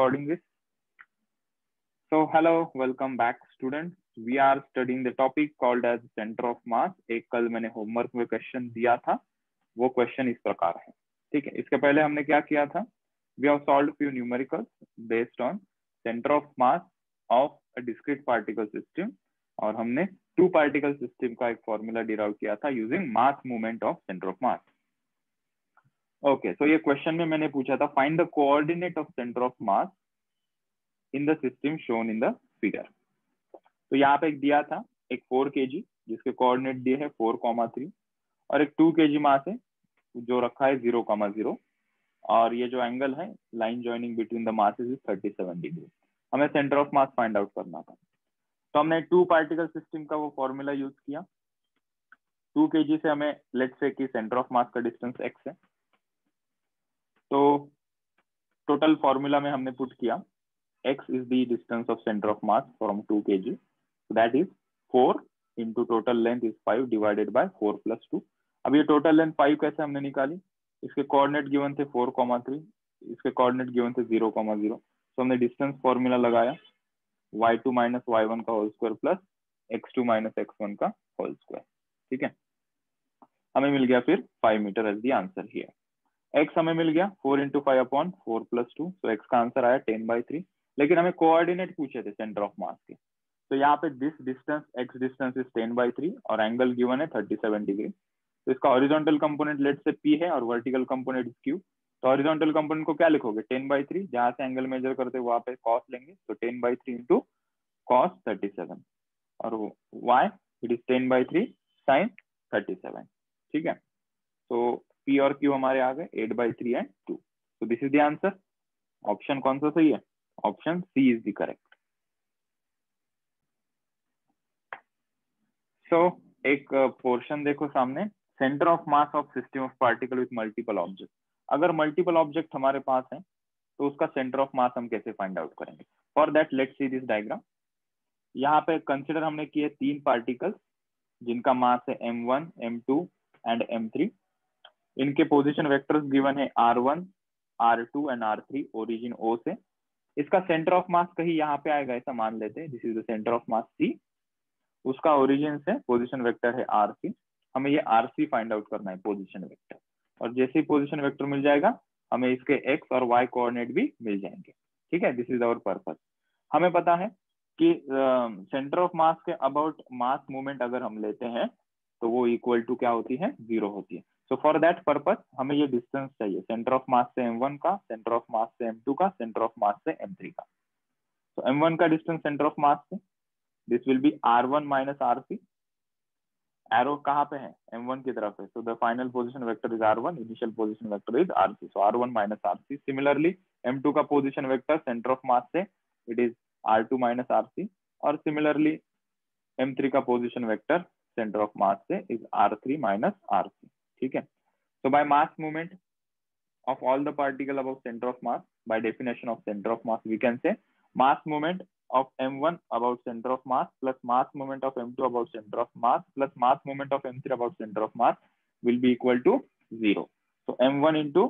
recording this. So hello, welcome back students. We are studying the topic called as center of mass. एक कल मैंने homework में question दिया था, वो क्वेश्चन इस प्रकार है, ठीक है। इसके पहले हमने क्या किया था? We have solved few numericals based on center of mass of a discrete particle system, और हमने टू पार्टिकल सिस्टम का एक फॉर्मूला डिराइव किया था using mass movement of centre of mass. Okay, so ये क्वेश्चन में मैंने पूछा था find the coordinate of centre of mass in the system shown in the figure. तो यहाँ पे एक दिया था एक 4 kg जिसके कोऑर्डिनेट दिए है 4,3 और एक 2 kg मास है जो रखा है 0,0 और ये जो एंगल है line joining between the masses is 37 degree. हमें centre of mass find out करना था, तो हमने टू पार्टिकल सिस्टम का वो फॉर्मूला यूज किया। 2 kg से हमें लेट्स से कि सेंटर ऑफ मास का डिस्टेंस x है, तो टोटल फॉर्मूला में हमने पुट किया x is the distance of center of mass from 2 kg, so that is 4 into total length is 5 divided by 4 plus 2। अब ये टोटल लेंथ 5 कैसे हमने निकाली? इसके कोऑर्डिनेट गिवन थे 4,3, इसके कोऑर्डिनेट गिवन थे 0,0, तो हमने डिस्टेंस फॉर्मूला लगाया y2 minus y1 का whole square plus x2 minus x1 का होल स्क्वायर, ठीक है। हमें मिल गया फिर 5 metre as the answer here. x हमें मिल गया 4 into 5 upon 4 plus 2, तो x का आंसर आया 10/3। लेकिन हमें कोऑर्डिनेट पूछे थे सेंटर ऑफ मास के, तो यहाँ पे this distance x distance is 10/3 और एंगल गिवन है 37 डिग्री। तो इसका हॉरिजॉन्टल कंपोनेंट लेट से p है और वर्टिकल कंपोनेंट q। तो हॉरिजॉन्टल कंपोनेंट को क्या लिखोगे? 10/3, जहां से एंगल मेजर करते वहां पे cos लेंगे, तो 10/3 इंटू cos 37 और y इट इज 10/3 sin 37, ठीक है। तो p और q हमारे आ गए 8/3 एंड 2। तो this is the answer. Option कौन सा सही है? Option C is the correct. So एक पोर्शन देखो सामने, centre of mass of system of particle with multiple object. अगर मल्टीपल ऑब्जेक्ट हमारे पास है तो उसका सेंटर ऑफ मास हम कैसे फाइंड आउट करेंगे? For that let's see this diagram. यहाँ पे कंसिडर हमने किए 3 पार्टिकल्स जिनका मास है m1, m2 एंड m3। इनके पोजीशन वेक्टर्स गिवन है r1, r2 and r3 origin O से। इसका सेंटर ऑफ मास कहीं यहाँ पे आएगा ऐसा मान लेते हैं, this is the centre of mass C। उसका ओरिजिन से पोजीशन वेक्टर है rc। हमें ये rc फाइंड आउट करना है पोजीशन वेक्टर, और जैसे ही पोजीशन वेक्टर मिल जाएगा हमें इसके x और y कोऑर्डिनेट भी मिल जाएंगे, ठीक है। This is our purpose. हमें पता है कि सेंटर ऑफ मास के अबाउट मास मूवमेंट अगर हम लेते हैं तो वो इक्वल टू क्या होती है? 0 होती है। सो फॉर दैट पर्पस हमें ये डिस्टेंस चाहिए सेंटर ऑफ मास से m1 का, सेंटर ऑफ मास से m2 का, सेंटर ऑफ मास से m3 का। तो m1 का डिस्टेंस सेंटर ऑफ मास से this will be r1 minus rc। Arrow कहाँ पे है? m1 की तरफ है, so the final position vector is r1, initial position vector is rc, so r1 minus rc। Similarly m2 का position vector center of mass से it is r2 minus rc, और similarly m3 का position vector center of mass से is r3 minus rc, ठीक है। So by mass movement of all the particle above center of mass, by definition of center of mass, we can say mass movement of m1 about center of mass plus mass movement of m2 about center of mass plus mass movement of m3 about center of mass will be equal to 0. So m1 into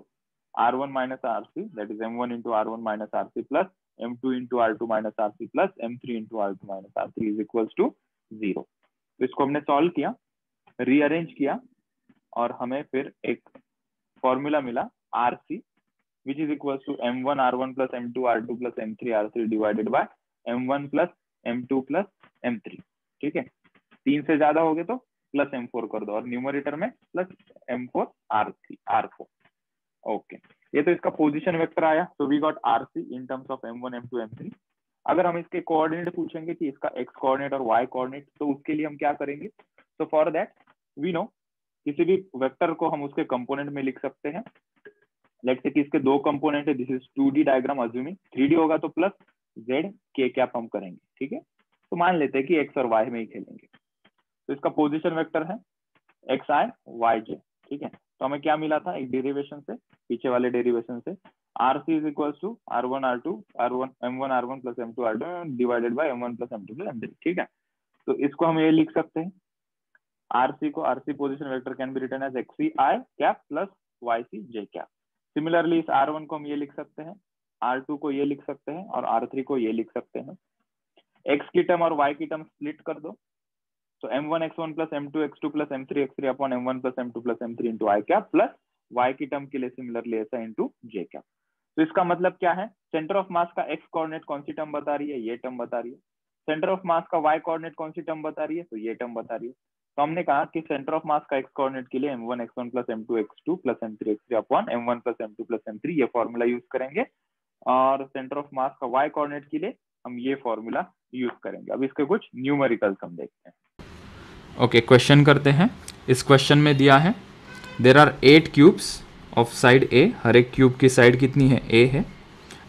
r1 minus rc, that is m1 into r1 minus rc plus m2 into r2 minus rc plus m3 into r2 minus r3 is equals to 0. तो इसको हमने solve किया, rearrange किया और हमें फिर एक formula मिला rc which is equals to m1 r1 plus m2 r2 plus m3 r3 divided by m1 plus m2 plus m3, ठीक है। 3 से ज्यादा हो गए तो प्लस m4 कर दो और न्यूमरेटर में प्लस m4 r4। ओके, ये तो इसका पोजीशन वेक्टर आया। So we got rc in terms of m1 m2 m3। अगर हम इसके कोऑर्डिनेट पूछेंगे कि इसका x कोऑर्डिनेट और y कोऑर्डिनेट, तो उसके लिए हम क्या करेंगे? So for that we know किसी भी वेक्टर को हम उसके कंपोनेंट में लिख सकते हैं। लेट्स से कि इसके 2 कंपोनेंट है, this is 2D diagram assuming, 3D होगा तो प्लस z k कैप हम करेंगे, ठीक है। तो मान लेते हैं कि x और y में ही खेलेंगे। तो इसका पोजीशन वेक्टर है xi yj, ठीक है। तो हमें क्या मिला था? एक डेरिवेशन से, पीछे वाले डेरिवेशन से rc is equals to r1 r2 r1 m1 r1 plus m2 r2 divided by m1 plus m2 plus m3, ठीक है। तो इसको हम ये लिख सकते हैं, rc को rc position vector can be written as xc i cap plus yc j cap. Similarly इस r1 को हम ये लिख सकते हैं R2 को ये लिख सकते हैं और R3 को ये लिख सकते हैं। x की टर्म और y की टर्म स्प्लिट कर दो, तो m1x1 plus m2x2 plus m3x3 upon m1 plus m2 plus m3 into i cap plus y की टर्म के लिए सिमिलरली ऐसा इंटू j कैप। तो इसका मतलब क्या है, सेंटर ऑफ मास का x कोऑर्डिनेट कौन सी टर्म बता रही है, ये टर्म बता रही है। सेंटर ऑफ मास का y कोऑर्डिनेट कौन सी टर्म बता रही है, तो ये टर्म बता रही है। तो हमने कहा कि सेंटर ऑफ मास का x कोऑर्डिनेट के लिए m1x1 plus m2x2 plus m3x3 upon m1 plus m2 plus m3 ये फॉर्मूला यूज करेंगे, और सेंटर ऑफ मास का y कोऑर्डिनेट के लिए हम ये फॉर्मूला यूज करेंगे। अब इसके कुछ न्यूमेरिकल्स हम देखते हैं। ओके, क्वेश्चन करते हैं। इस क्वेश्चन में दिया है there are 8 cubes of side a, हर एक क्यूब की साइड कितनी है, ए है,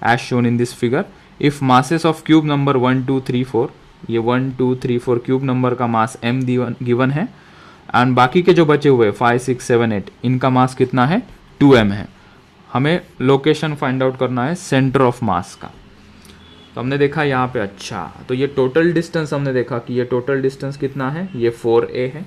as shown in this figure. If masses of cube number 1 2 3 4, ये 1 2 3 4 क्यूब नंबर का मास m गिवन है, एंड बाकी के जो बचे हुए 5 6 7 8 इनका मास कितना है, 2m है। हमें लोकेशन फाइंड आउट करना है सेंटर ऑफ मास का। तो हमने देखा यहाँ पे, अच्छा तो ये टोटल डिस्टेंस हमने देखा कि ये टोटल डिस्टेंस कितना है, ये 4a है।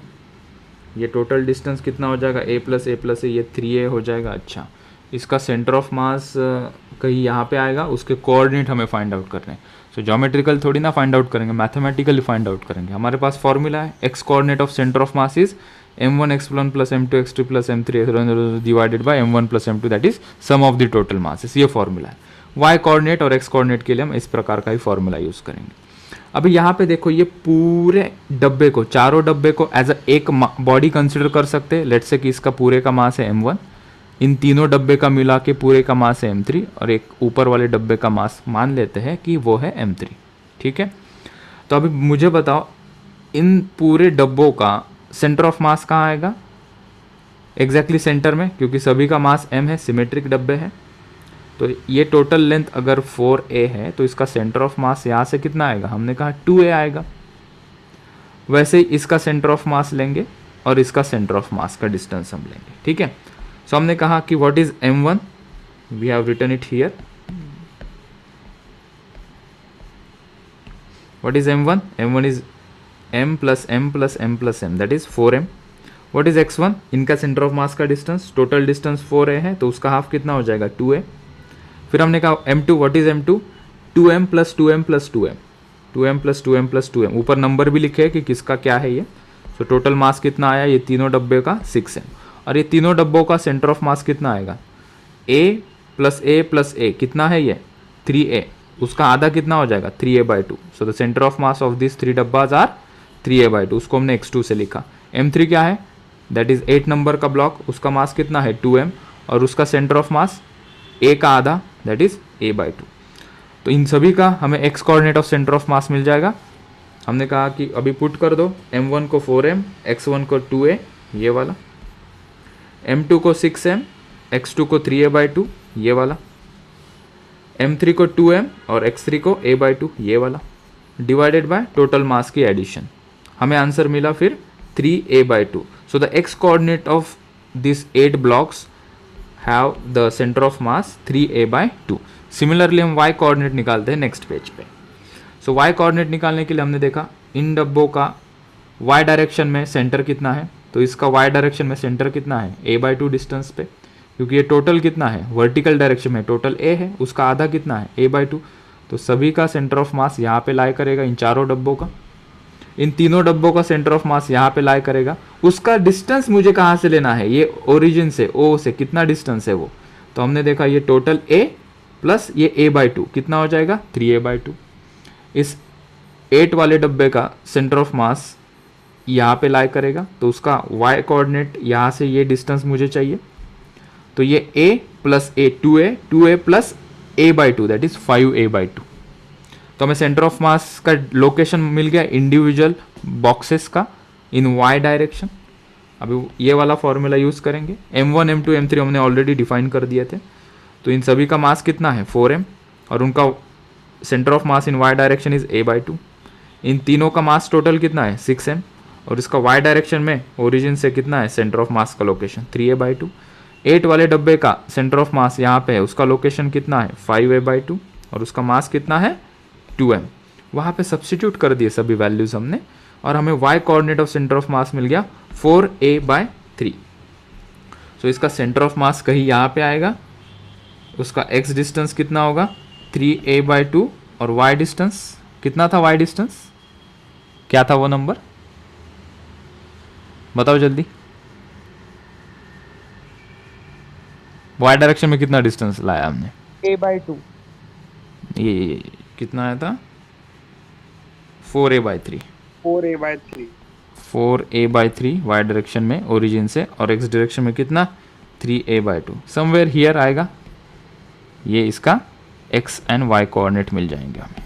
ये टोटल डिस्टेंस कितना हो जाएगा, a प्लस ए ये 3a हो जाएगा। अच्छा, इसका सेंटर ऑफ मास कहीं यहाँ पे आएगा, उसके कोऑर्डिनेट हमें फाइंड आउट करने हैं। सो ज्योमेट्रिकल थोड़ी ना फाइंड आउट करेंगे, मैथमेटिकली फाइंड आउट करेंगे। हमारे पास फॉर्मूला है, x coordinate of centre of mass is m1x1 plus m2x2 plus m3 divided by m1 plus m2 that is sum of the total masses, ये formula है। y coordinate और x coordinate के लिए हम इस प्रकार का ही फॉर्मूला यूज करेंगे। अभी यहाँ पे देखो, ये पूरे डब्बे को, चारों डब्बे को एज अ एक बॉडी कंसिडर कर सकते हैं। लेट्स से कि इसका पूरे का मास है m1, इन तीनों डब्बे का मिला के पूरे का मास है m3, और एक ऊपर वाले डब्बे का मास मान लेते हैं कि वो है m3, ठीक है। तो अभी मुझे बताओ, इन पूरे डब्बों का सेंटर ऑफ मास कहाँ आएगा, एग्जैक्टली सेंटर में, क्योंकि सभी का मास m है, सिमेट्रिक डब्बे हैं। तो ये टोटल लेंथ अगर 4a है तो इसका सेंटर ऑफ मास यहाँ से कितना आएगा, हमने कहा 2a आएगा। वैसे ही इसका सेंटर ऑफ मास लेंगे और इसका सेंटर ऑफ मास का डिस्टेंस हम लेंगे, ठीक है। सो हमने कहा कि what is m1, we have written it here. What is m1, m1 is m plus m plus m plus m that is 4m। What is x1, इनका सेंटर ऑफ मास का डिस्टेंस, टोटल डिस्टेंस 4a है तो उसका half कितना हो जाएगा, 2a। फिर हमने कहा m2, what is m2, 2m plus 2m plus 2m, 2m plus 2m plus 2m, ऊपर नंबर भी लिखे है कि किसका क्या है ये। सो टोटल मास कितना आया, ये तीनों डब्बे का 6m, और ये तीनों डब्बों का सेंटर ऑफ मास कितना आएगा, a प्लस a कितना है ये 3a, उसका आधा कितना हो जाएगा 3a/2। So the centre of mass of this 3 डब्बाज आर 3a/2, उसको हमने x2 से लिखा। m3 क्या है, दैट इज 8 नंबर का ब्लॉक, उसका मास कितना है 2m, और उसका सेंटर ऑफ मास a का आधा दैट इज a/2। तो इन सभी का हमें x coordinate of centre of mass मिल जाएगा। हमने कहा कि अभी पुट कर दो, m1 को 4m, x1 को 2a ये वाला, m2 को 6m, x2 को 3a/2 ये वाला, m3 को 2m और x3 को a/2 ये वाला, डिवाइडेड बाय टोटल मास की एडिशन। हमें आंसर मिला फिर 3a/2। So the x coordinate of this 8 blocks have the center of mass 3a/2। Similarly हम y कोऑर्डिनेट निकालते हैं नेक्स्ट पेज पे। सो y कोऑर्डिनेट निकालने के लिए हमने देखा इन डब्बों का y डायरेक्शन में सेंटर कितना है, तो इसका y डायरेक्शन में सेंटर कितना है a/2 डिस्टेंस पे, क्योंकि ये टोटल कितना है वर्टिकल डायरेक्शन में टोटल a है, उसका आधा कितना है a/2। तो सभी का सेंटर ऑफ मास यहाँ पे लाई करेगा, इन चारों डब्बों का, इन तीनों डब्बों का सेंटर ऑफ मास यहाँ पे लाई करेगा। उसका डिस्टेंस मुझे कहाँ से लेना है, ये ओरिजिन से O से कितना डिस्टेंस है वो, तो हमने देखा ये टोटल A प्लस ये a/2 कितना हो जाएगा 3a/2। इस 8 वाले डब्बे का सेंटर ऑफ मास यहाँ पे लाई करेगा, तो उसका y कोऑर्डिनेट यहाँ से ये डिस्टेंस मुझे चाहिए, तो ये a plus a 2a plus a/2 that is 5a/2। तो हमें सेंटर ऑफ मास का लोकेशन मिल गया इंडिविजुअल बॉक्सेस का इन y डायरेक्शन। अभी ये वाला फॉर्मूला यूज करेंगे, m1 m2 m3 हमने ऑलरेडी डिफाइन कर दिए थे। तो इन सभी का मास कितना है 4m, और उनका centre of mass in y direction is a/2। इन तीनों का मास टोटल कितना है 6m, और इसका y डायरेक्शन में ओरिजिन से कितना है सेंटर ऑफ मास का लोकेशन 3a/2। 8 वाले डब्बे का सेंटर ऑफ मास यहाँ पे है, उसका लोकेशन कितना है 5a/2, और उसका मास कितना है 2m। वहाँ पे सब्स्टिट्यूट कर दिए सभी वैल्यूज हमने, और हमें y coordinate of centre of mass मिल गया 4a/3। सो इसका सेंटर ऑफ मास कहीं यहाँ पे आएगा, उसका x डिस्टेंस कितना होगा 3a/2 और y डिस्टेंस कितना था, y डिस्टेंस क्या था वो नंबर बताओ जल्दी। y डायरेक्शन में कितना डिस्टेंस लाया हमने a/2 ये कितना आया था 4a/3 4a/3 4a/3 y direction में ओरिजिन से और x डायरेक्शन में कितना 3a/2 समवेयर हियर आएगा। ये इसका x एंड y कोऑर्डिनेट मिल जाएंगे हमें,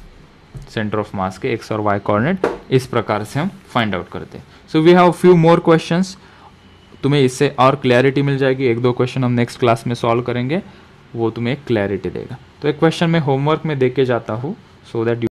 सेंटर ऑफ मास के x और y कोऑर्डिनेट इस प्रकार से हम फाइंड आउट करते हैं। So we have few more questions, तुम्हें इससे और क्लैरिटी मिल जाएगी। एक दो क्वेश्चन हम नेक्स्ट क्लास में सॉल्व करेंगे, वो तुम्हें एक क्लैरिटी देगा। तो एक क्वेश्चन मैं होमवर्क में दे के जाता हूँ सो दैट